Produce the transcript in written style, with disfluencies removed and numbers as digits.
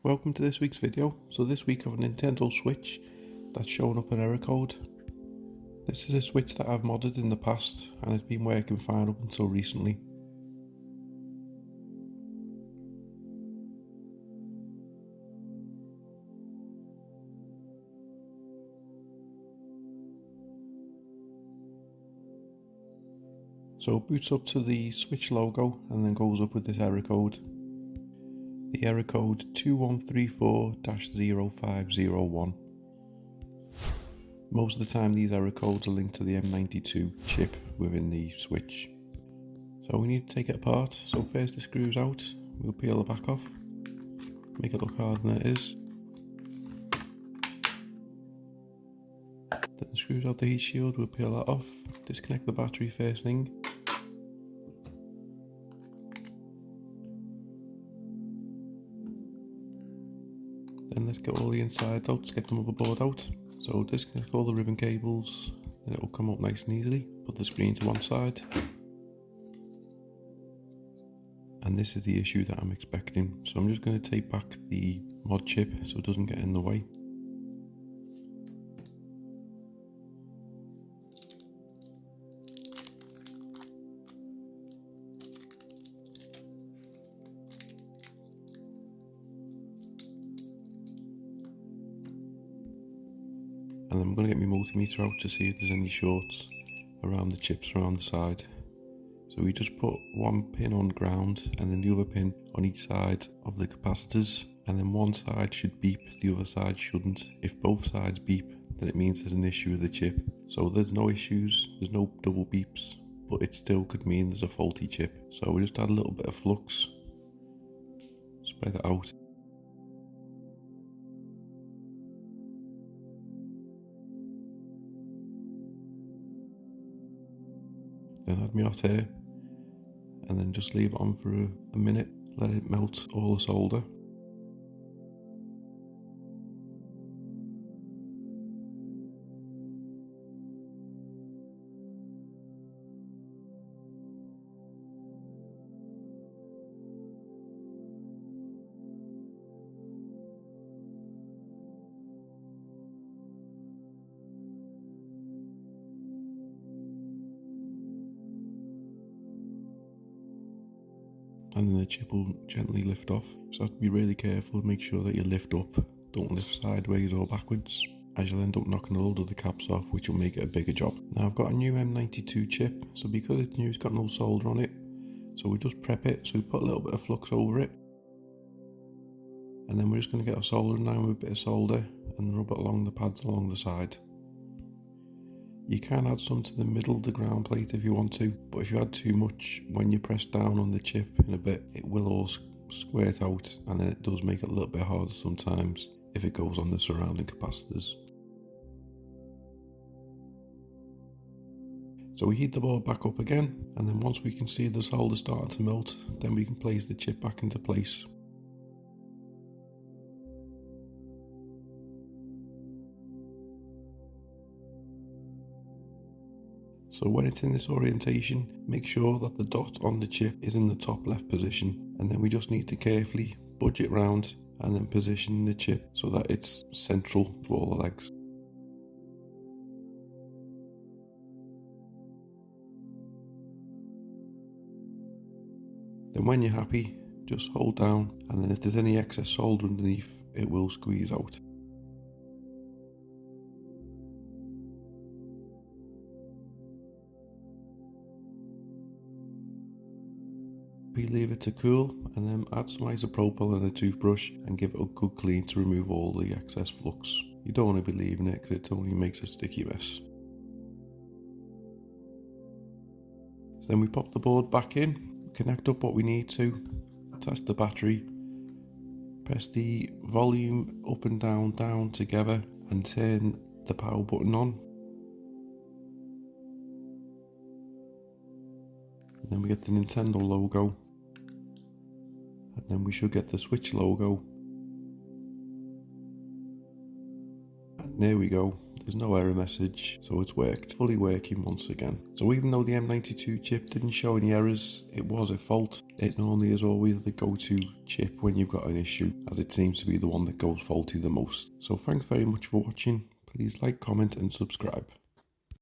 welcome to this week's video. So this week I have a Nintendo Switch that's showing up an error code. This is a Switch that I've modded in the past and it's been working fine up until recently. So it boots up to the Switch logo and then goes up with this error code. The error code 2134-0501. Most of the time these error codes are linked to the M92 chip within the Switch. So we need to take it apart. So first the screws out, we'll peel the back off, make it look harder than it is. Then the screws out the heat shield, we'll peel that off, disconnect the battery first thing. Then let's get all the insides out, get the motherboard out. So disconnect all the ribbon cables, then it will come up nice and easily. Put the screen to one side. And this is the issue that I'm expecting. So I'm just going to take back the mod chip so it doesn't get in the way. And then I'm going to get my multimeter out to see if there's any shorts around the chips around the side. So we just put one pin on ground and then the other pin on each side of the capacitors, and then one side should beep, the other side shouldn't. If both sides beep, then it means there's an issue with the chip. So there's no issues, there's no double beeps, but it still could mean there's a faulty chip. So we just add a little bit of flux, spread it out. Then add my hot air and then just leave it on for a minute, let it melt all the solder. And then the chip will gently lift off. So you have to be really careful and make sure that you lift up, don't lift sideways or backwards, as you'll end up knocking a load of the caps off, which will make it a bigger job. Now I've got a new M92 chip, so because it's new, it's got no solder on it, so we just prep it. So we put a little bit of flux over it, and then we're just going to get a soldering line with a bit of solder and rub it along the pads along the side. You can add some to the middle of the ground plate if you want to, but if you add too much, when you press down on the chip in a bit, it will all squirt out, and then it does make it a little bit harder sometimes if it goes on the surrounding capacitors. So we heat the board back up again, and then once we can see the solder starting to melt, then we can place the chip back into place. So when it's in this orientation, make sure that the dot on the chip is in the top left position, and then we just need to carefully budge it round and then position the chip so that it's central to all the legs. Then when you're happy, just hold down, and then if there's any excess solder underneath, it will squeeze out. We leave it to cool and then add some isopropyl and a toothbrush and give it a good clean to remove all the excess flux. You don't want to be leaving it because it only makes a sticky mess. So then we pop the board back in, connect up what we need to, attach the battery, press the volume up and down together and turn the power button on. And then we get the Nintendo logo. And then we should get the Switch logo. And there we go. The there's no error message, so it's worked. Fully working once again. So even though the M92 chip didn't show any errors, it was at fault. It normally is always the go-to chip when you've got an issue, as it seems to be the one that goes faulty the most. So thanks very much for watching. Please like, comment and subscribe.